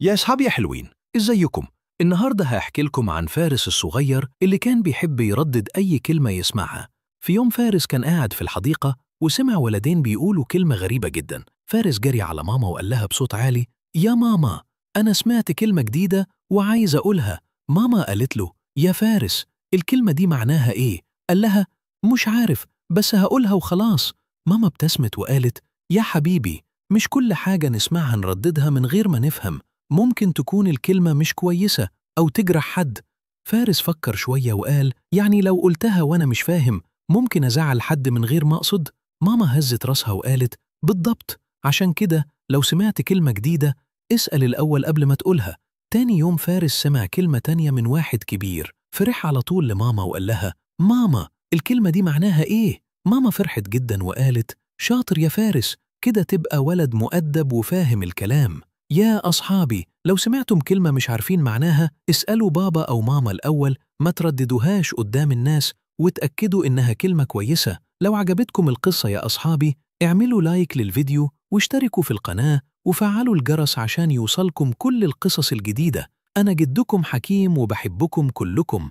يا أصحابي يا حلوين، إزيكم؟ النهاردة هحكي لكم عن فارس الصغير اللي كان بيحب يردد أي كلمة يسمعها. في يوم فارس كان قاعد في الحديقة وسمع ولدين بيقولوا كلمة غريبة جدا. فارس جري على ماما وقال لها بصوت عالي: يا ماما، أنا سمعت كلمة جديدة وعايز أقولها. ماما قالت له: يا فارس، الكلمة دي معناها إيه؟ قال لها: مش عارف، بس هقولها وخلاص. ماما ابتسمت وقالت: يا حبيبي، مش كل حاجة نسمعها نرددها من غير ما نفهم. ممكن تكون الكلمة مش كويسة أو تجرح حد. فارس فكر شوية وقال: يعني لو قلتها وأنا مش فاهم ممكن أزعل حد من غير ما أقصد؟ ماما هزت راسها وقالت: بالضبط، عشان كده لو سمعت كلمة جديدة اسأل الأول قبل ما تقولها. تاني يوم فارس سمع كلمة تانية من واحد كبير، فرح على طول لماما وقال لها: ماما، الكلمة دي معناها إيه؟ ماما فرحت جدا وقالت: شاطر يا فارس، كده تبقى ولد مؤدب وفاهم الكلام. يا أصحابي، لو سمعتم كلمة مش عارفين معناها اسألوا بابا أو ماما الأول، ما ترددوهاش قدام الناس وتأكدوا إنها كلمة كويسة. لو عجبتكم القصة يا أصحابي اعملوا لايك للفيديو واشتركوا في القناة وفعلوا الجرس عشان يوصلكم كل القصص الجديدة. أنا جدكم حكيم وبحبكم كلكم.